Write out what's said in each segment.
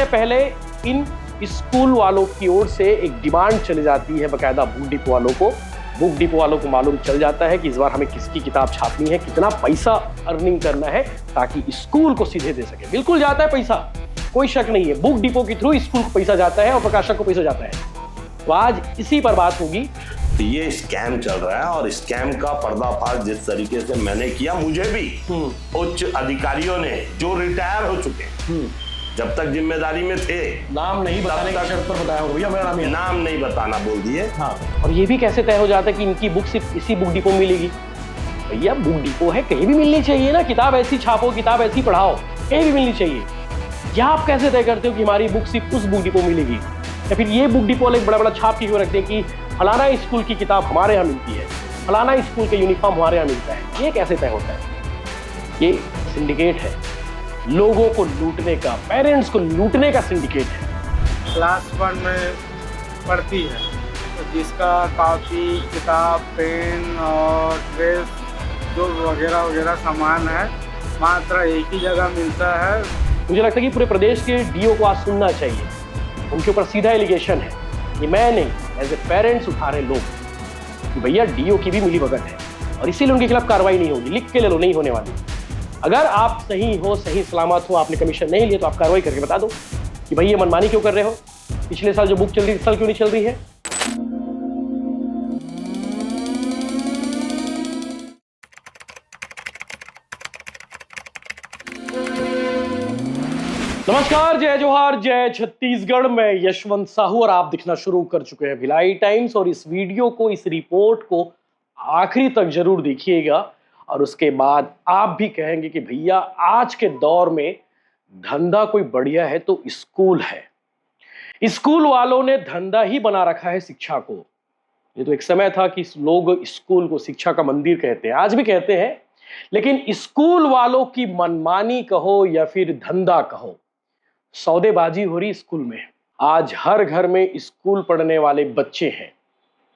पहले in school वालों की ओर से एक डिमांड चली जाती है बकायदा बुक डिपो वालों को। बुक डिपो वालों को मालूम चल जाता है कि इस बार हमें किसकी किताब छापनी है, कितना पैसा अर्निंग करना है ताकि स्कूल को सीधे दे सके। बिल्कुल जाता है पैसा, कोई शक नहीं है। बुक डिपो के थ्रू स्कूल को पैसा जाता है और प्रकाशक को पैसा जाता है। तो आज इसी पर बात होगी। ये स्कैम चल रहा है और स्कैम का पर्दाफाश जिस तरीके से मैंने किया, मुझे भी उच्च अधिकारियों ने जो रिटायर हो चुके जब तक जिम्मेदारी में थे, नाम नहीं बताने की शर्त पर बताया हो भैया, मेरा नाम नहीं बताना बोल दिए। हाँ, और ये भी कैसे तय हो जाता है कि इनकी बुक सिर्फ इसी बुक डिपो में मिलेगी? भैया बुक डिपो है, कहीं भी मिलनी चाहिए ना। किताब ऐसी छापो, किताब ऐसी पढ़ाओ, कहीं भी मिलनी चाहिए। क्या आप कैसे तय करते हो कि हमारी बुक सिर्फ उस बुक डिपो मिलेगी? या फिर ये बुक डिपो वाले बड़ा बड़ा छाप के क्यों रखते हैं कि फलाना स्कूल की किताब हमारे यहाँ मिलती है, फलाना स्कूल के यूनिफॉर्म हमारे यहाँ मिलता है? ये कैसे तय होता है? ये सिंडिकेट है, लोगों को लूटने का, पेरेंट्स को लूटने का सिंडिकेट है। क्लास 1 में पढ़ती है तो जिसका कॉपी, किताब, पेन और ड्रेस जो वगैरह वगैरह सामान है मात्र एक ही जगह मिलता है। मुझे लगता है कि पूरे प्रदेश के डीओ को आज सुनना चाहिए। उनके ऊपर सीधा एलिगेशन है, ये मैं नहीं, एज ए पेरेंट्स उठा रहे लोग कि भैया डीओ की भी मिलीभगत है और इसीलिए उनके खिलाफ कार्रवाई नहीं होगी। लिख के ले लो, नहीं होने वाली। अगर आप सही हो, सही सलामत हो, आपने कमीशन नहीं लिया तो आप कार्रवाई करके बता दो कि भाई ये मनमानी क्यों कर रहे हो। पिछले साल जो बुक चल रही थी, इस साल क्यों नहीं चल रही है? नमस्कार, जय जोहार, जय छत्तीसगढ़। मैं यशवंत साहू और आप दिखना शुरू कर चुके हैं भिलाई टाइम्स। और इस वीडियो को, इस रिपोर्ट को आखिरी तक जरूर देखिएगा और उसके बाद आप भी कहेंगे कि भैया आज के दौर में धंधा कोई बढ़िया है तो स्कूल है। स्कूल वालों ने धंधा ही बना रखा है शिक्षा को। ये तो एक समय था कि लोग स्कूल को शिक्षा का मंदिर कहते हैं, आज भी कहते हैं, लेकिन स्कूल वालों की मनमानी कहो या फिर धंधा कहो, सौदेबाजी हो रही स्कूल में। आज हर घर में स्कूल पढ़ने वाले बच्चे हैं,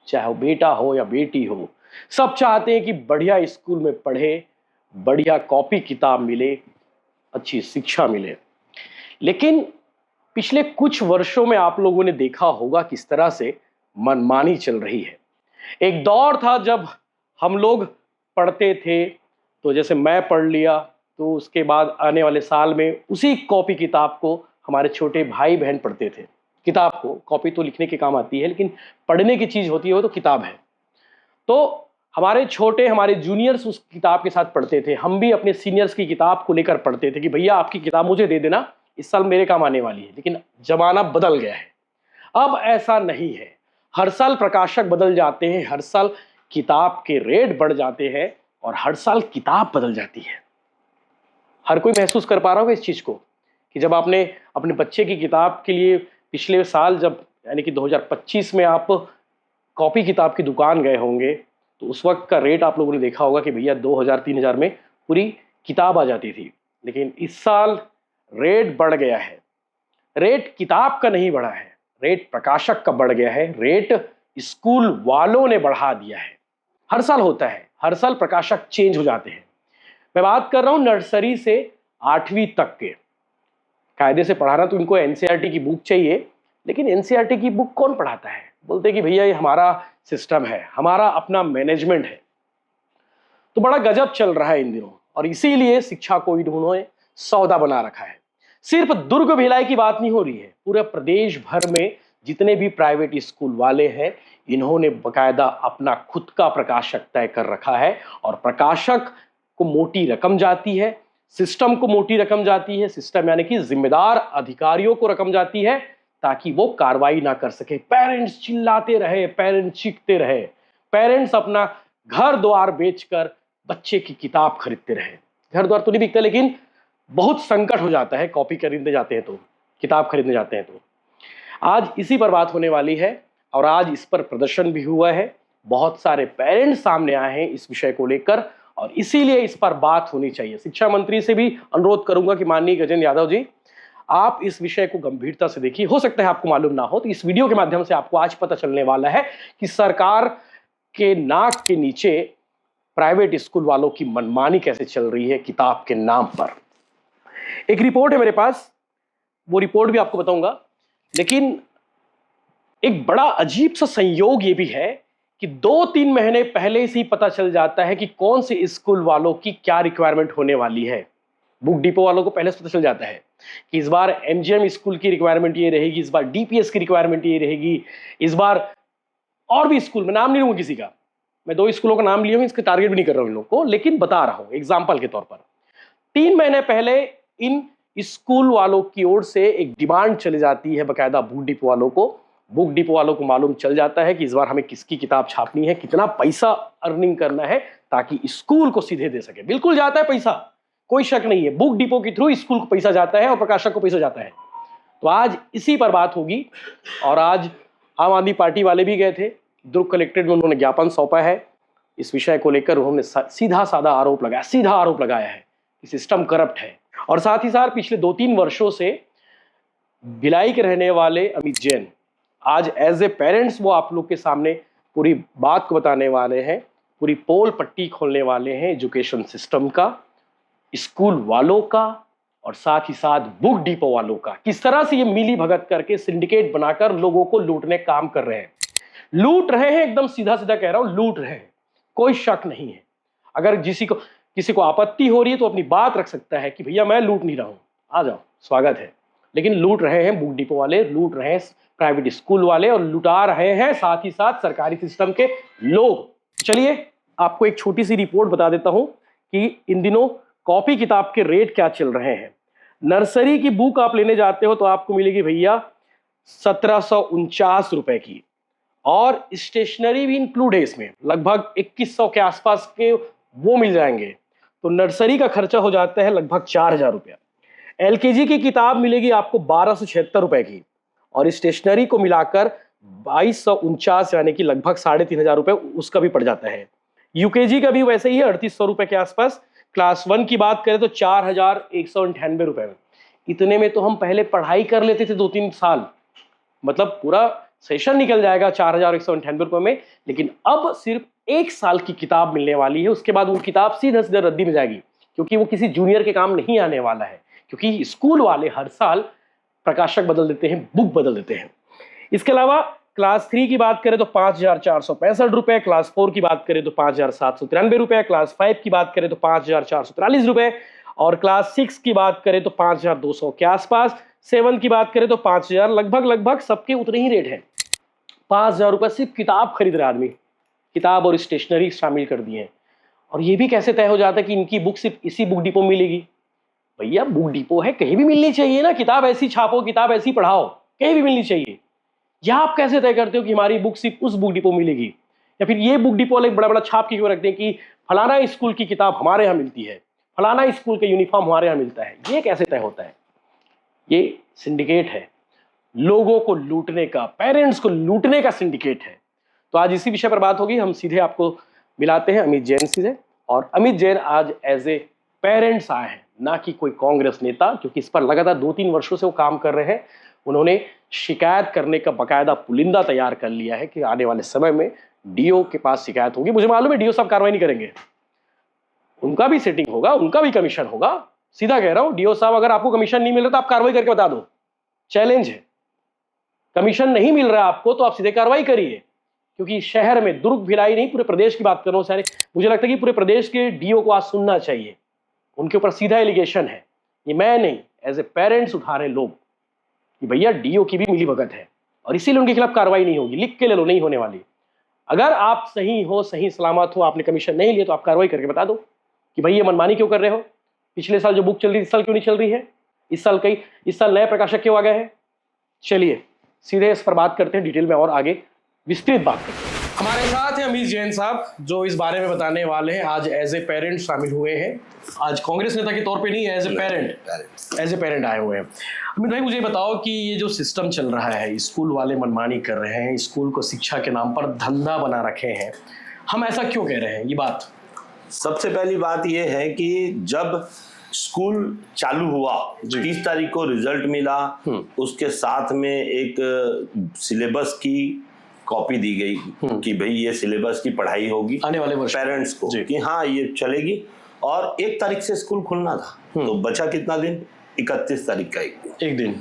चाहे वो बेटा हो या बेटी हो, सब चाहते हैं कि बढ़िया स्कूल में पढ़े, बढ़िया कॉपी किताब मिले, अच्छी शिक्षा मिले। लेकिन पिछले कुछ वर्षों में आप लोगों ने देखा होगा किस तरह से मनमानी चल रही है। एक दौर था जब हम लोग पढ़ते थे, तो जैसे मैं पढ़ लिया तो उसके बाद आने वाले साल में उसी कॉपी किताब को हमारे छोटे भाई बहन पढ़ते थे। किताब को, कॉपी तो लिखने के काम आती है, लेकिन पढ़ने की चीज़ होती है वो तो किताब है। तो हमारे छोटे, हमारे जूनियर्स उस किताब के साथ पढ़ते थे। हम भी अपने सीनियर्स की किताब को लेकर पढ़ते थे कि भैया आपकी किताब मुझे दे देना, इस साल मेरे काम आने वाली है। लेकिन जमाना बदल गया है, अब ऐसा नहीं है। हर साल प्रकाशक बदल जाते हैं, हर साल किताब के रेट बढ़ जाते हैं और हर साल किताब बदल जाती है। हर कोई महसूस कर पा रहा होगा इस चीज़ को कि जब आपने अपने बच्चे की किताब के लिए पिछले साल, जब यानी कि 2025 में आप कॉपी किताब की दुकान गए होंगे, तो उस वक्त का रेट आप लोगों ने देखा होगा कि भैया 2000-3000 में पूरी किताब आ जाती थी। लेकिन इस साल रेट बढ़ गया है। रेट किताब का नहीं बढ़ा है, रेट प्रकाशक का बढ़ गया है, रेट स्कूल वालों ने बढ़ा दिया है। हर साल होता है, हर साल प्रकाशक चेंज हो जाते हैं। मैं बात कर रहा हूँ नर्सरी से 8वीं तक के। कायदे से पढ़ाना तो इनको एनसीईआरटी की बुक चाहिए, लेकिन एनसीईआरटी की बुक कौन पढ़ाता है? बोलते हैं कि भैया ये हमारा सिस्टम है, हमारा अपना मैनेजमेंट है। तो बड़ा गजब चल रहा है इन दिनों और इसीलिए शिक्षा को इन्होंने सौदा बना रखा है। सिर्फ दुर्ग भिलाई की बात नहीं हो रही है, पूरे प्रदेश भर में जितने भी प्राइवेट स्कूल वाले हैं, इन्होंने बकायदा अपना खुद का प्रकाशक तय कर रखा है। और प्रकाशक को मोटी रकम जाती है, सिस्टम को मोटी रकम जाती है। सिस्टम यानी कि जिम्मेदार अधिकारियों को रकम जाती है ताकि वो कार्रवाई ना कर सके। पेरेंट्स चिल्लाते रहे, पेरेंट्स चीखते रहे, पेरेंट्स अपना घर द्वार बेचकर बच्चे की किताब खरीदते रहे। घर द्वार तो नहीं बिकता, लेकिन बहुत संकट हो जाता है। कॉपी खरीदने जाते हैं तो, किताब खरीदने जाते हैं तो। आज इसी पर बात होने वाली है और आज इस पर प्रदर्शन भी हुआ है। बहुत सारे पेरेंट्स सामने आए हैं इस विषय को लेकर और इसीलिए इस पर बात होनी चाहिए। शिक्षा मंत्री से भी अनुरोध करूंगा कि माननीय गजेंद्र यादव जी, आप इस विषय को गंभीरता से देखिए। हो सकता है आपको मालूम ना हो, तो इस वीडियो के माध्यम से आपको आज पता चलने वाला है कि सरकार के नाक के नीचे प्राइवेट स्कूल वालों की मनमानी कैसे चल रही है किताब के नाम पर। एक रिपोर्ट है मेरे पास, वो रिपोर्ट भी आपको बताऊंगा। लेकिन एक बड़ा अजीब सा संयोग ये भी है कि 2-3 महीने पहले से ही पता चल जाता है कि कौन से स्कूल वालों की क्या रिक्वायरमेंट होने वाली है। बुक डिपो वालों को पहले से पता चल जाता है कि इस बार एमजीएम स्कूल की रिक्वायरमेंट ये रहेगी, इस बार डीपीएस की रिक्वायरमेंट ये रहेगी, इस बार और भी स्कूल, मैं नाम नहीं लूंगा किसी का, मैं 2 स्कूलों का नाम लिया हूं, इसके टारगेट भी नहीं कर रहा हूं इन लोगों को, लेकिन बता रहा हूं एग्जाम्पल के तौर पर। 3 महीने पहले इन स्कूल वालों की ओर से एक डिमांड चली जाती है बकायदा बुक डिपो वालों को। बुक डिपो वालों को मालूम चल जाता है कि इस बार हमें किसकी किताब छापनी है, कितना पैसा अर्निंग करना है ताकि स्कूल को सीधे दे सके। बिल्कुल जाता है पैसा, कोई शक नहीं है, बुक डिपो के थ्रू स्कूल को पैसा जाता है और प्रकाशक को पैसा जाता है। तो आज इसी पर बात होगी। और आज आम आदमी पार्टी वाले भी गए थे, दुर्ग कलेक्ट्रेट में उन्होंने ज्ञापन सौंपा है। इस विषय को लेकर उन्होंने सीधा आरोप लगाया है कि सिस्टम करप्ट है। और साथ ही साथ पिछले 2-3 वर्षों से भिलाई के रहने वाले अमित जैन आज एज ए पेरेंट्स वो आप लोग के सामने पूरी बात को बताने वाले हैं, पूरी पोल पट्टी खोलने वाले हैं एजुकेशन सिस्टम का, स्कूल वालों का और साथ ही साथ बुक डिपो वालों का। किस तरह से ये मिली भगत करके सिंडिकेट बनाकर लोगों को लूटने का काम कर रहे हैं। लूट रहे हैं, एकदम सीधा कह रहा हूं, लूट रहे हैं, कोई शक नहीं है। अगर किसी को आपत्ति हो रही है तो अपनी बात रख सकता है कि भैया मैं लूट नहीं रहा हूं, आ जाओ, स्वागत है। लेकिन लूट रहे हैं बुक डिपो वाले, लूट रहे हैं प्राइवेट स्कूल वाले और लुटा रहे हैं साथ ही साथ सरकारी सिस्टम के लोग। चलिए आपको एक छोटी सी रिपोर्ट बता देता हूं कि इन दिनों कॉपी किताब के रेट क्या चल रहे हैं। नर्सरी की बुक आप लेने जाते हो तो आपको मिलेगी भैया 1749 रुपए की, और स्टेशनरी भी इंक्लूड है इसमें, लगभग 2100 के आसपास के वो मिल जाएंगे। तो नर्सरी का खर्चा हो जाता है लगभग 4000 रुपया। एलकेजी की किताब मिलेगी आपको 1276 रुपए की, और स्टेशनरी को मिलाकर 2249 यानी कि लगभग 3500 रुपए उसका भी पड़ जाता है। यूकेजी का भी वैसे ही है 3800 रुपए के आसपास। क्लास 1 की बात करें तो 4198 रुपए में। इतने में तो हम पहले पढ़ाई कर लेते थे 2-3 साल, मतलब पूरा सेशन निकल जाएगा 4198 रुपए में। लेकिन अब सिर्फ 1 साल की किताब मिलने वाली है, उसके बाद वो किताब सीधा रद्दी में जाएगी, क्योंकि वो किसी जूनियर के काम नहीं आने वाला है, क्योंकि स्कूल वाले हर साल प्रकाशक बदल देते हैं, बुक बदल देते हैं। इसके अलावा क्लास 3 की बात करें तो 5465 रुपए, क्लास 4 की बात करें तो 5793 रुपए, क्लास 5 की बात करें तो 5443 रुपए, और क्लास 6 की बात करें तो 5200 के आसपास, 7 की बात करें तो 5000, लगभग सबके उतने ही रेट हैं। 5000 रुपए सिर्फ किताब खरीद रहे आदमी, किताब और स्टेशनरी शामिल कर दिए हैं। और ये भी कैसे तय हो जाता है कि इनकी बुक सिर्फ इसी बुक डिपो में मिलेगी? भैया बुक डिपो है, कहीं भी मिलनी चाहिए ना, किताब ऐसी छापो, किताब ऐसी पढ़ाओ, कहीं भी मिलनी चाहिए। या आप कैसे तय करते हो कि हमारी बुक सिर्फ उस बुक डिपो मिलेगी, या फिर ये बुक डिपो वाले बड़ा छाप के क्यों रखते हैं कि फलाना स्कूल की किताब हमारे यहाँ मिलती है, फलाना स्कूल का यूनिफॉर्म हमारे यहाँ मिलता है? ये कैसे तय होता है? ये सिंडिकेट है, लोगों को लूटने का, पेरेंट्स को लूटने का सिंडिकेट है। तो आज इसी विषय पर बात होगी। हम सीधे आपको मिलाते हैं अमित जैन से, और अमित जैन आज एज ए पेरेंट्स आए हैं, ना कि कोई कांग्रेस नेता, क्योंकि इस पर लगातार 2-3 वर्षों से वो काम कर रहे हैं। उन्होंने शिकायत करने का बकायदा पुलिंदा तैयार कर लिया है कि आने वाले समय में डीओ के पास शिकायत होगी। मुझे मालूम है डीओ साहब कार्रवाई नहीं करेंगे, उनका भी सेटिंग होगा, उनका भी कमीशन होगा। सीधा कह रहा हूं, डीओ साहब अगर आपको कमीशन नहीं मिल रहा तो आप कार्रवाई करके बता दो, चैलेंज है। कमीशन नहीं मिल रहा आपको तो आप सीधे कार्रवाई करिए, क्योंकि शहर में, दुर्ग भिलाई नहीं पूरे प्रदेश की बात कर रहा हूं सारे, मुझे लगता है कि पूरे प्रदेश के डीओ को आज सुनना चाहिए। उनके ऊपर सीधा एलिगेशन है, ये मैं नहीं, एज ए पेरेंट्स उठा रहे लोग कि भैया डीओ की भी मिली भगत है, और इसीलिए उनके खिलाफ कार्रवाई नहीं होगी। लिख के ले लो, नहीं होने वाली। अगर आप सही हो, सही सलामत हो, आपने कमीशन नहीं लिया तो आप कार्रवाई करके बता दो कि भाई ये मनमानी क्यों कर रहे हो। पिछले साल जो बुक चल रही थी इस साल क्यों नहीं चल रही है? इस साल नए प्रकाशक क्यों आ गए हैं? चलिए सीधे इस पर बात करते हैं, डिटेल में और आगे विस्तृत बात करते हैं। हमारे साथ हैं अमित जैन साहब, जो इस बारे में बताने वाले हैं। आज एज ए पेरेंट शामिल हुए हैं, आज कांग्रेस नेता के तौर पे नहीं, एज ए पेरेंट आए हुए हैं। अमित भाई मुझे बताओ कि ये जो सिस्टम चल रहा है, स्कूल वाले मनमानी कर रहे हैं, स्कूल को शिक्षा के नाम पर धंधा बना रखे हैं, हम ऐसा क्यों कह रहे हैं? ये बात सबसे पहली बात ये है कि जब स्कूल चालू हुआ, 30 तारीख को रिजल्ट मिला, उसके साथ में एक सिलेबस की कॉपी दी गई कि भाई ये सिलेबस की पढ़ाई होगी आने वाले वर्ष पेरेंट्स को, कि हाँ ये चलेगी। और 1 तारीख से स्कूल खुलना था, तो बचा कितना दिन? 31 तारीख का एक दिन।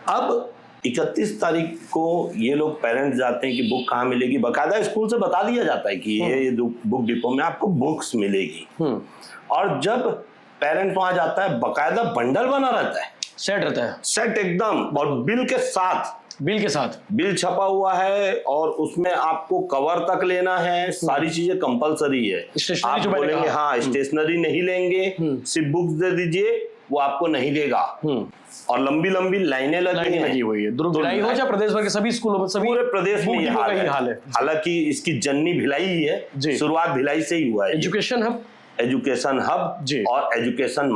अब 31 तारीख को ये लोग पेरेंट्स जाते हैं कि बुक कहाँ मिलेगी, बकायदा स्कूल से बता दिया जाता है कि ये बुक डिपो में आपको बुक्स मिलेगी। और जब पेरेंट वहां जाता है, बकायदा बंडल बना रहता है, सेट रहता है, सेट एकदम, और बिल के साथ बिल छपा हुआ है, और उसमें आपको कवर तक लेना है, सारी चीजें कंपलसरी है। आप बोलेंगे हाँ स्टेशनरी नहीं लेंगे, सिर्फ बुक्स दे दीजिए, वो आपको नहीं देगा। और लंबी लंबी लाइनें लगी हुई है। भिलाई हो या प्रदेश भर के सभी स्कूलों में, सभी पूरे प्रदेश में ये हाल है। हालांकि इसकी जननी भिलाई ही है, शुरुआत भिलाई से ही हुआ है। एजुकेशन हब और एजुकेशन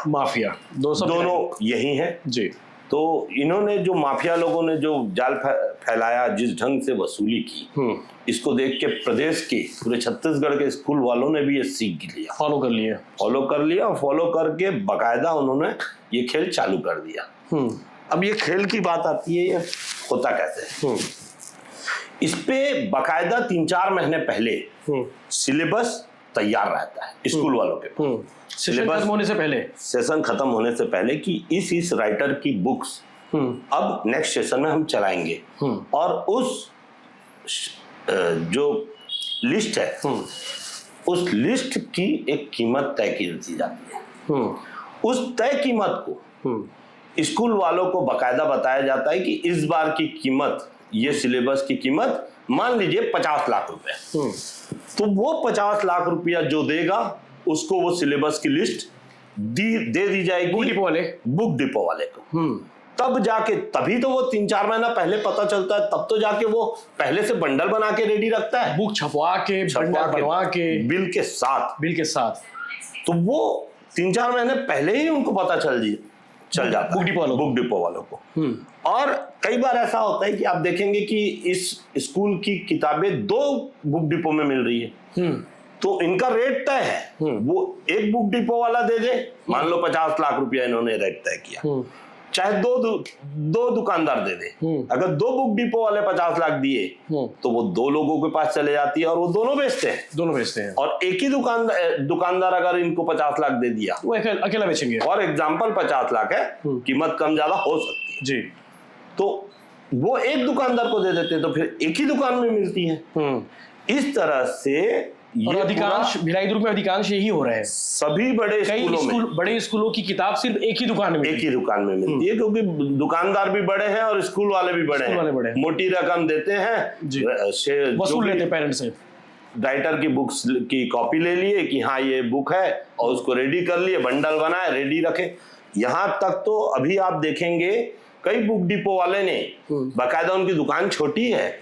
माफिया दोनों यही है जी। तो इन्होंने जो माफिया लोगों ने जो जाल फैलाया, जिस ढंग से वसूली की, इसको देख के प्रदेश के पूरे छत्तीसगढ़ के स्कूल वालों ने भी ये सीख लिया, फॉलो कर लिया और फॉलो करके बकायदा उन्होंने ये खेल चालू कर दिया। अब ये खेल की बात आती है, ये होता कैसे है। इस पे बकायदा 3-4 महीने पहले सिलेबस तैयार रहता है स्कूल वालों के सेशन खत्म होने से पहले कि इस राइटर की बुक्स अब नेक्स्ट सेशन में हम चलाएंगे, और उस जो लिस्ट है, उस लिस्ट की एक कीमत तय की जाती है। उस तय कीमत को स्कूल वालों को बकायदा बताया जाता है कि इस बार की कीमत, ये सिलेबस की कीमत मान लीजिए 50 लाख रुपए। तो वो 50 लाख रुपया जो देगा, उसको वो सिलेबस की लिस्ट दे दी जाएगी बुक डिपो वाले को। तब जाके, तभी तो वो 3-4 महीना पहले पता चलता है, तब तो जाके वो पहले से बंडल बना के रेडी रखता है, बुक छपवा के बनवा के बिल के साथ। तो वो 3-4 महीने पहले ही उनको पता चल जाता है बुक डिपो वालों को। और कई बार ऐसा होता है कि आप देखेंगे कि इस स्कूल की किताबें 2 बुक डिपो में मिल रही है, तो इनका रेट तय है। वो एक बुक डिपो वाला दे दे, मान लो 50 लाख रुपया इन्होंने रेट तय किया, चाहे दो दुकानदार दे दे। अगर 2 बुक डिपो वाले 50 लाख दिए, तो वो 2 लोगों के पास चले जाती है और वो दोनों बेचते हैं। और एक ही दुकानदार अगर इनको 50 लाख दे दिया, वो अकेला बेचेंगे। और एग्जाम्पल 50 लाख है, कीमत कम ज्यादा हो सकती है जी, तो वो एक दुकानदार को दे देते हैं, तो फिर एक ही दुकान में मिलती है। इस तरह से और अधिकांश भिलाई दुर्ग में अधिकांश यही हो रहा है। सभी बड़े स्कूलों की किताब सिर्फ एक ही दुकान में मिलती है, क्योंकि दुकानदार भी बड़े हैं और स्कूल वाले भी बड़े हैं। मोटी रकम देते हैं, वसूल लेते हैं पेरेंट्स से। राइटर की बुक्स की कॉपी ले लिए कि हाँ ये बुक है, और उसको रेडी कर लिए, बंडल बनाए, रेडी रखे। यहाँ तक तो अभी आप देखेंगे कई बुक डिपो वाले ने, बाकायदा उनकी दुकान छोटी है,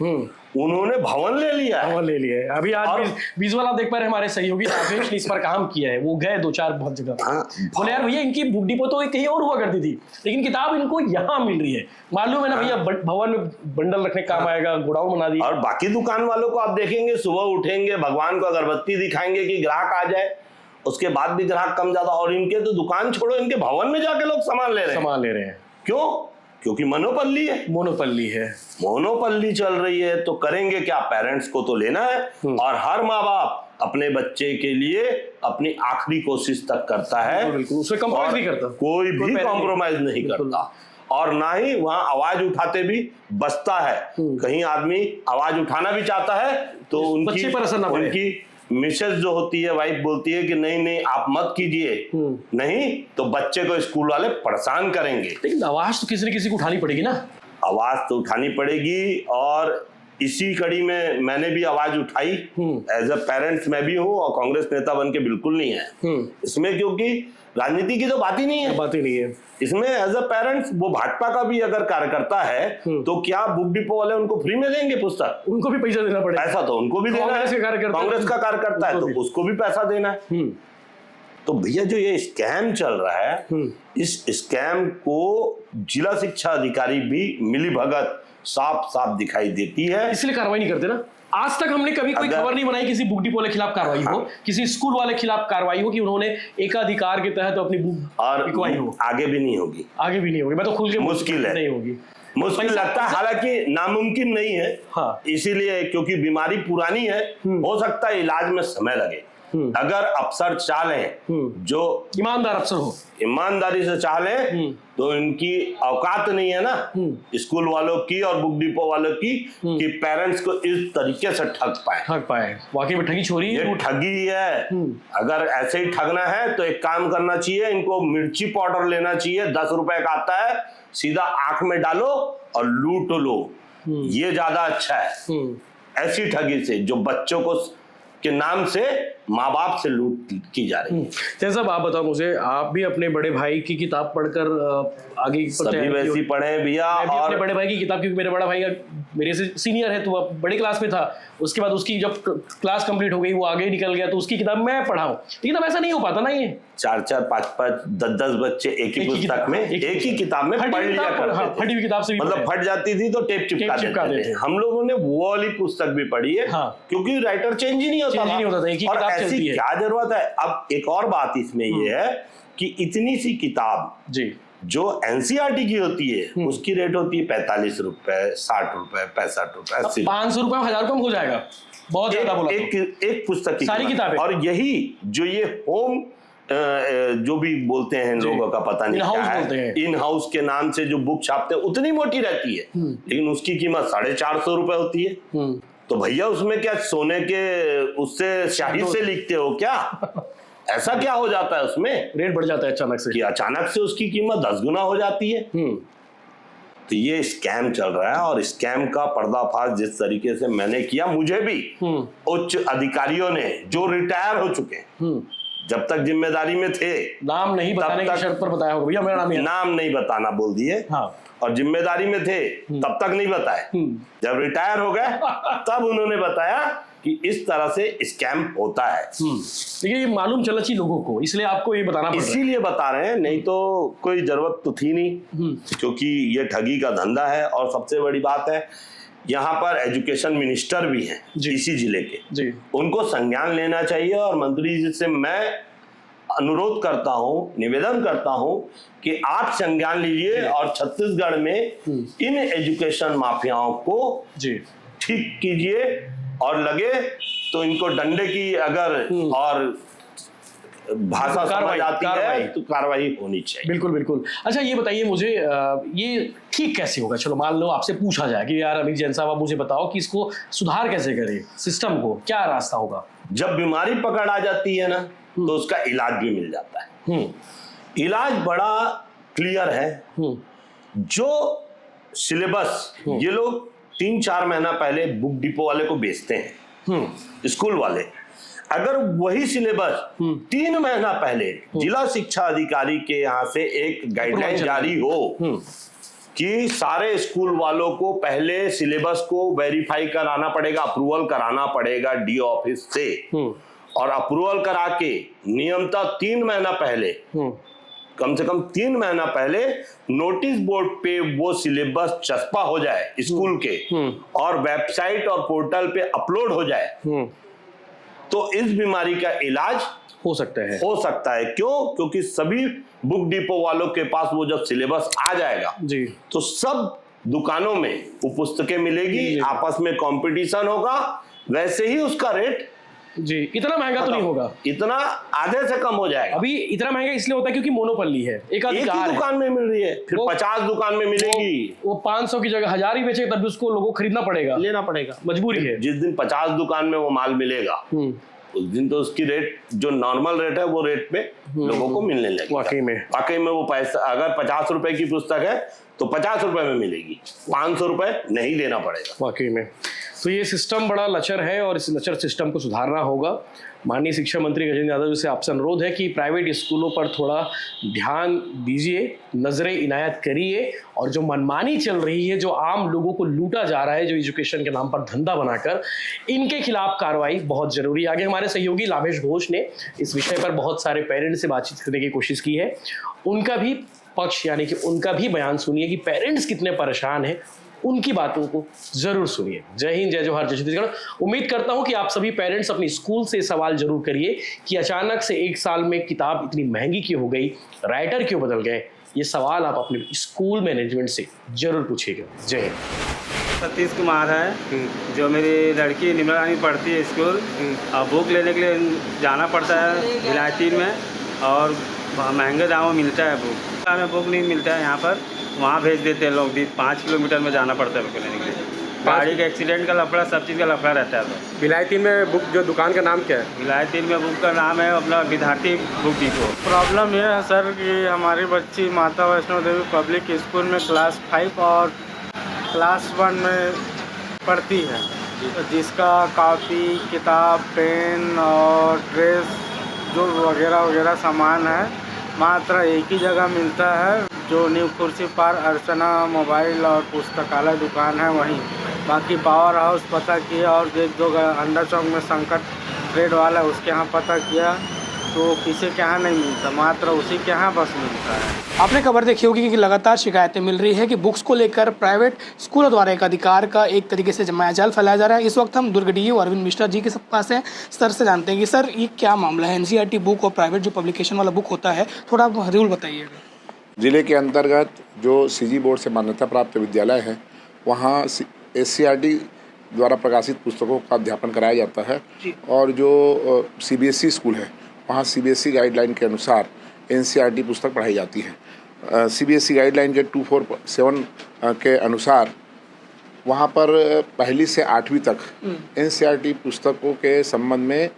उन्होंने भवन ले लिया है। अभी आज विजुअल आप देख पा रहे हैं, हमारे सहयोगी राकेश ने इस पर काम किया है, वो गए 2-4 बहुत जगह। बोले यार भैया, इनकी बुक डिपो तो कहीं और हुआ करती थी, लेकिन किताब इनको यहाँ मिल रही है, मालूम है ना भैया, भवन में बंडल रखने काम आएगा, गोडाउन बना दी। और बाकी दुकान वालों को आप देखेंगे, सुबह उठेंगे, भगवान को अगरबत्ती दिखाएंगे कि ग्राहक आ जाए, उसके बाद भी ग्राहक कम ज्यादा। और इनके तो दुकान छोड़ो, इनके भवन में जाके लोग सामान ले रहे हैं। क्यों? क्योंकि मोनोपल्ली चल रही है। तो करेंगे क्या? पेरेंट्स को तो लेना है, और हर माँ बाप अपने बच्चे के लिए अपनी आखिरी कोशिश तक करता है, उसमें कॉम्प्रोमाइज नहीं करता, कोई भी कॉम्प्रोमाइज नहीं करता, और ना ही वहां आवाज उठाते भी बचता है। कहीं आदमी आवाज उठाना भी चाहता है तो उनकी मिसेज जो होती है, वाइफ बोलती है कि नहीं आप मत कीजिए, नहीं तो बच्चे को स्कूल वाले परेशान करेंगे। लेकिन आवाज तो किसी न किसी को उठानी पड़ेगी ना। आवाज तो उठानी पड़ेगी, और इसी कड़ी में मैंने भी आवाज उठाई। एज अ पेरेंट्स मैं भी हूँ, और कांग्रेस नेता बन के बिल्कुल नहीं है इसमें, क्योंकि राजनीति की तो बात ही नहीं है इसमें। एज अ पेरेंट्स वो भाजपा का भी अगर कार्यकर्ता है, तो क्या बुक डिपो वाले उनको फ्री में देंगे पुस्तक? उनको भी पैसा देना पड़ेगा। ऐसा तो उनको भी देना है, कांग्रेस का कार्यकर्ता है तो उसको भी पैसा देना है। तो भैया जो ये स्कैम चल रहा है, इस स्कैम को जिला शिक्षा अधिकारी भी मिलीभगत साफ दिखाई देती है, इसलिए कार्रवाई नहीं करते ना। आज तक हमने कभी कोई खबर नहीं बनाई किसी बुक डिपो वाले खिलाफ कार्रवाई हो, किसी स्कूल वाले खिलाफ कार्रवाई हो कि उन्होंने एकाधिकार के तहत अपनी बुक बिकवाई हो। आगे भी नहीं होगी। मैं तो खुल के मुश्किल है, नहीं होगी, मुश्किल लगता है, हालांकि नामुमकिन नहीं है। हाँ। इसीलिए क्योंकि बीमारी पुरानी है, हो सकता है इलाज में समय लगे, अगर अफसर चाले जो ईमानदार अफसर हो, ईमानदारी से चाले तो इनकी औकात नहीं है ना स्कूल वालों की और बुक डिपो वालों की कि पेरेंट्स को इस तरीके से ठग पाए। वाकई में ठगी छोरी ये है। ठगी है। अगर ऐसे ही ठगना है तो एक काम करना चाहिए, इनको मिर्ची पाउडर लेना चाहिए, 10 रुपए का आता है, सीधा आंख में डालो और लूट लो। ये ज्यादा अच्छा है ऐसी ठगी से जो बच्चों को के नाम से माँ बाप से लूट की जा रही है। जैसा आप बताओ मुझे, आप भी अपने बड़े भाई की किताब पढ़कर आगे सभी वैसी पढ़े भैया। मैं भी और अपने बड़े भाई की किताब, क्योंकि मेरे बड़ा भाई मेरे से सीनियर है तो वह बड़ी क्लास में था, उसके बाद उसकी जब क्लास कंप्लीट हो गई वो आगे निकल गया तो उसकी किताब मैं पढ़ा हूँ। लेकिन अब ऐसा नहीं हो पाता ना, ये 4-4, 5-5, 10-10 बच्चे एक ही पुस्तक में एक ही किताब में पढ़ लिया करते थे। फटी हुई किताब से भी मतलब फट जाती थी तो टेप चिपका देते थे। हम लोगों ने वो वाली पुस्तक भी पढ़ी है क्योंकि राइटर चेंज ही नहीं होता था। एक ही और किताब ऐसी चलती है। क्या जरूरत है। अब एक और बात इसमें ये है कि इतनी सी किताब जी जो एनसीईआरटी की होती है उसकी रेट होती है 45 रुपए, 60 रुपए, 65 रुपए, 80 500 रुपए, 1000 रुपए में हो जाएगा। बहुत ज्यादा बोला। एक पुस्तक की सारी किताबें। और यही जो ये होम जो भी बोलते हैं लोगों का पता नहीं क्या है, इन हाउस के नाम से जो बुक छापते हैं उतनी मोटी रहती है लेकिन उसकी कीमत 450 रुपए होती है। तो भैया उसमें क्या सोने के उससे शाही से लिखते हो क्या? ऐसा क्या हो जाता है उसमें? रेट बढ़ जाता है अचानक से, कि अचानक से उसकी कीमत 10 गुना हो जाती है। तो ये स्कैम चल रहा है और स्कैम का पर्दाफाश जिस तरीके से मैंने किया, मुझे भी उच्च अधिकारियों ने जो रिटायर हो चुके हैं, जब तक जिम्मेदारी में थे, नाम नहीं बताने की शर्त पर बताया होगा भैया मेरा नाम नहीं बताना बोल दिए। और जिम्मेदारी में थे तब तक नहीं बताए, जब रिटायर हो गए तब उन्होंने बताया कि इस तरह से स्कैम होता है। देखिए ये मालूम चला चाहिए लोगों को, इसलिए आपको ये बताना पड़ रहा है। इसीलिए बता रहे हैं, नहीं तो कोई जरूरत तो थी नहीं क्योंकि ये ठगी का धंधा है। और सबसे बड़ी बात है यहाँ पर एजुकेशन मिनिस्टर भी हैं इसी जिले के, उनको संज्ञान लेना चाहिए। और मंत्री जी से मैं अनुरोध करता हूँ, निवेदन करता हूँ कि आप संज्ञान लीजिए और छत्तीसगढ़ में इन एजुकेशन माफियाओं को ठीक कीजिए और लगे तो इनको डंडे की अगर और भाषा समझ आती है तो कार्रवाई होनी चाहिए। बिल्कुल बिल्कुल। अच्छा ये बताइए मुझे, ये ठीक कैसे होगा? चलो मान लो आपसे पूछा जाए कि यार अमित जैन साहब आप मुझे बताओ कि इसको सुधार कैसे करें, सिस्टम को क्या रास्ता होगा? जब बीमारी पकड़ आ जाती है ना तो उसका इलाज भी मिल जाता है। इलाज बड़ा क्लियर है। जो सिलेबस ये लोग 3-4 महीना पहले बुक डिपो वाले को बेचते हैं, स्कूल वाले, अगर वही सिलेबस 3 महीना पहले जिला शिक्षा अधिकारी के यहाँ से एक गाइडलाइन जारी हो कि सारे स्कूल वालों को पहले सिलेबस को वेरीफाई कराना पड़ेगा, अप्रूवल कराना पड़ेगा डीओ ऑफिस से, और अप्रूवल करा के नियमतः 3 महीना पहले, कम से कम 3 महीना पहले नोटिस बोर्ड पे वो सिलेबस चस्पा हो जाए स्कूल के और वेबसाइट और पोर्टल पे अपलोड हो जाए, तो इस बीमारी का इलाज हो सकता है। क्यों? क्योंकि सभी बुक डिपो वालों के पास वो जब सिलेबस आ जाएगा तो सब दुकानों में वो पुस्तकें मिलेगी, आपस में कंपटीशन होगा, वैसे ही उसका रेट इतना महंगा तो नहीं होगा, इतना आधे से कम हो जाएगा। अभी इतना महंगा इसलिए होता है क्योंकि मोनोपोली है, एक ही दुकान में मिल रही है, फिर 50 दुकान में मिलेगी। वो 500 की जगह 1000 ही बेचे तब भी उसको लोगों को खरीदना पड़ेगा, लेना पड़ेगा, मजबूरी है। जिस दिन 50 दुकान में वो माल मिलेगा उस दिन तो उसकी रेट जो नॉर्मल रेट है वो रेट पे लोगों को मिलने लगेगा। वाकई में वो पैसा अगर 50 रुपए की पुस्तक है तो 50 रुपए में मिलेगी, 500 रुपए नहीं देना पड़ेगा। वाकई में तो ये सिस्टम बड़ा लचर है और इस लचर सिस्टम को सुधारना होगा। माननीय शिक्षा मंत्री गजेंद्र यादव जी से आपसे अनुरोध है कि प्राइवेट स्कूलों पर थोड़ा ध्यान दीजिए, नजरें इनायत करिए, और जो मनमानी चल रही है, जो आम लोगों को लूटा जा रहा है, जो एजुकेशन के नाम पर धंधा बनाकर, इनके खिलाफ कार्रवाई बहुत जरूरी है। आगे हमारे सहयोगी लाभेश घोष ने इस विषय पर बहुत सारे पेरेंट्स से बातचीत करने की कोशिश की है, उनका भी पक्ष यानी कि उनका भी बयान सुनिए कि पेरेंट्स कितने परेशान हैं, उनकी बातों को जरूर सुनिए। जय हिंद, जय जोहार, जय छत्तीसगढ़। उम्मीद करता हूं कि आप सभी पेरेंट्स अपनी स्कूल से सवाल जरूर करिए कि अचानक से 1 साल में किताब इतनी महंगी क्यों हो गई, राइटर क्यों बदल गए। ये सवाल आप अपने स्कूल मैनेजमेंट से जरूर पूछिएगा। जय हिंद। सतीश कुमार है, जो मेरी लड़की निम्रा रानी पढ़ती है स्कूल। और बुक लेने के लिए जाना पड़ता है भिलाई 3 में, और महंगे दामों में मिलता है बुक। हमें बुक नहीं मिलता है यहाँ पर, वहाँ भेज देते हैं लोग। 5 किलोमीटर में जाना पड़ता है बुक लेने के लिए। गाड़ी का एक्सीडेंट का लफड़ा, सब चीज़ का लफड़ा रहता है। तो भिलाई 3 में बुक जो दुकान का नाम क्या है? भिलाई 3 में बुक का नाम है अपना विद्यार्थी बुक डिपो। प्रॉब्लम यह है सर कि हमारी बच्ची माता वैष्णो देवी पब्लिक स्कूल में क्लास 5 और क्लास 1 में पढ़ती है, जिसका कॉपी, किताब, पेन और ड्रेस जो वगैरह वगैरह सामान है मात्र एक ही जगह मिलता है, जो न्यू कुर्सी पार अर्चना मोबाइल और पुस्तकालय दुकान है वहीं। बाकी पावर हाउस पता किया और एक दो अंडर चौक में संकट ट्रेड वाला उसके यहाँ पता किया, तो किसी के यहाँ नहीं मिलता, मात्र उसी के यहाँ बस मिलता है। आपने खबर देखी होगी कि लगातार शिकायतें मिल रही है कि बुक्स को लेकर प्राइवेट स्कूलों द्वारा एक अधिकार का एक तरीके से मायाजाल फैलाया जा रहा है। इस वक्त हम दुर्ग डीईओ अरविंद मिश्रा जी के पास हैं, सर से जानते हैं कि सर ये क्या मामला है। एनसीईआरटी बुक और प्राइवेट जो पब्लिकेशन वाला बुक होता है, थोड़ा आप रूल बताइएगा। जिले के अंतर्गत जो सीजी बोर्ड से मान्यता प्राप्त विद्यालय है, वहाँ एससीईआरटी द्वारा प्रकाशित पुस्तकों का अध्यापन कराया जाता है। और जो सीबीएसई स्कूल है, वहाँ सीबीएसई गाइडलाइन के अनुसार एनसीईआरटी पुस्तक पढ़ाई जाती है। सीबीएसई गाइडलाइन के 247 के अनुसार वहाँ पर 1ली से 8वीं तक एनसीईआरटी पुस्तकों के संबंध में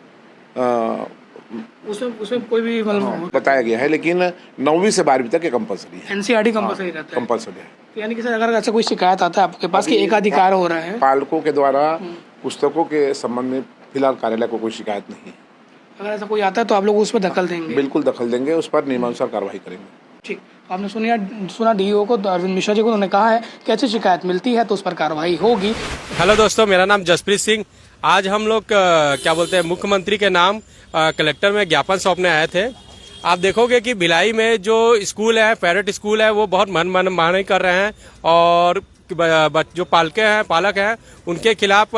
उसमें कोई भी बताया गया है, लेकिन 9वीं से 12वीं तक ये कंपलसरी है। एनसीईआरटी कंपलसरी रहता है। कंपलसरी है। तो यानी कि सर अगर ऐसा कोई शिकायत आता है आपके पास कि एकाधिकार हो रहा है, पालकों के द्वारा पुस्तकों के संबंध में फिलहाल कार्यालय को कोई शिकायत नहीं है। अगर ऐसा कोई आता है तो आप लोग उस पर दखल देंगे? बिल्कुल दखल देंगे, उस पर नियमानुसार कार्रवाई करेंगे। ठीक, तो आपने सुना डीईओ को, अरविंद मिश्रा जी को, उन्होंने कहा है कि ऐसी शिकायत मिलती है तो उस पर कार्रवाई होगी। हेलो दोस्तों, मेरा नाम जसप्रीत सिंह। आज हम लोग क्या बोलते हैं, मुख्यमंत्री के नाम कलेक्टर में ज्ञापन सौंपने आए थे। आप देखोगे कि भिलाई में जो स्कूल है, प्राइवेट स्कूल है, वो बहुत मनमानी कर रहे हैं, और जो पालक हैं उनके खिलाफ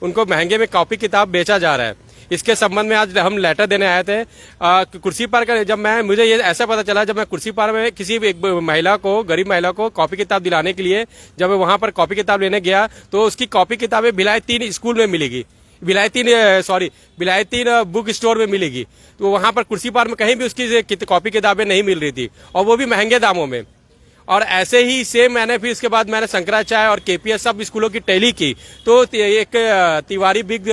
उनको महंगे में कॉपी किताब बेचा जा रहा है। इसके संबंध में आज हम लेटर देने आए थे। कुर्सी पार का जब मुझे ये ऐसा पता चला, जब मैं कुर्सी पार में किसी एक महिला को, गरीब महिला को कॉपी किताब दिलाने के लिए जब वहां पर कॉपी किताब लेने गया, तो उसकी कॉपी किताबें भिलाई 3 स्कूल में मिलेगी, भिलाई 3 बुक स्टोर में मिलेगी। तो वहां पर कुर्सी पार में कहीं भी उसकी कॉपी किताबें नहीं मिल रही थी, और वो भी महंगे दामों में। और ऐसे ही सेम मैंने फिर इसके बाद मैंने शंकराचार्य और केपीएस सब स्कूलों की टैली की, तो एक तिवारी बिग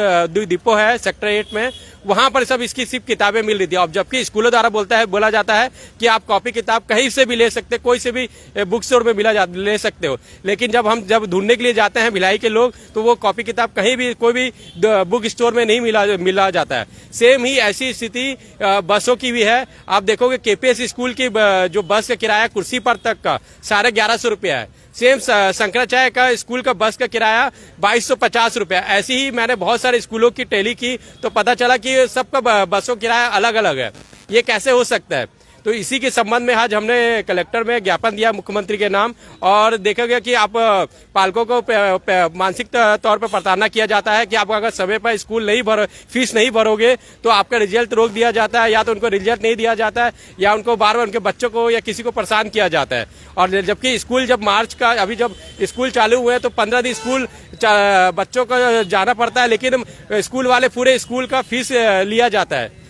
डिपो है सेक्टर 8 में, वहां पर सब इसकी सिर्फ किताबें मिल रही थी। अब जबकि स्कूलों द्वारा बोला जाता है कि आप कॉपी किताब कहीं से भी ले सकते, कोई से भी बुक स्टोर में ले सकते हो, लेकिन जब ढूंढने के लिए जाते हैं भिलाई के लोग, तो वो कॉपी किताब कहीं भी कोई भी बुक स्टोर में नहीं मिला जाता है। सेम ही ऐसी स्थिति बसों की भी है। आप देखोगे केपीएस स्कूल की जो बस का किराया कुर्सी पर तक का 1150 रुपया है। सेम शंकराचार्य का स्कूल का बस का किराया 2250 रुपया। ऐसी ही मैंने बहुत सारे स्कूलों की टैली की, तो पता चला कि सबका बसों किराया अलग अलग है। ये कैसे हो सकता है? तो इसी के संबंध में आज हमने कलेक्टर में ज्ञापन दिया मुख्यमंत्री के नाम, और देखा गया कि आप पालकों को मानसिक तौर पर प्रताड़ना किया जाता है कि आप अगर समय पर स्कूल फीस नहीं भरोगे तो आपका रिजल्ट रोक दिया जाता है, या तो उनको रिजल्ट नहीं दिया जाता है, या उनको बार बार उनके बच्चों को या किसी को परेशान किया जाता है। और जबकि स्कूल जब मार्च का अभी जब स्कूल चालू हुए तो 15 दिन स्कूल बच्चों को जाना पड़ता है, लेकिन स्कूल वाले पूरे स्कूल का फीस लिया जाता है।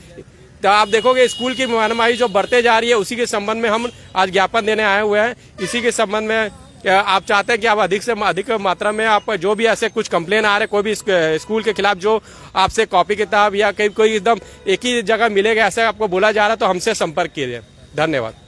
तो आप देखोगे स्कूल की मनमानी जो बढ़ते जा रही है, उसी के संबंध में हम आज ज्ञापन देने आए हुए हैं। इसी के संबंध में आप चाहते हैं कि आप अधिक से अधिक मात्रा में आप जो भी ऐसे कुछ कंप्लेन आ रहे, कोई भी स्कूल के खिलाफ जो आपसे कॉपी किताब या कोई एकदम एक ही जगह मिलेगा ऐसा आपको बोला जा रहा है, तो हमसे संपर्क कीजिए। धन्यवाद।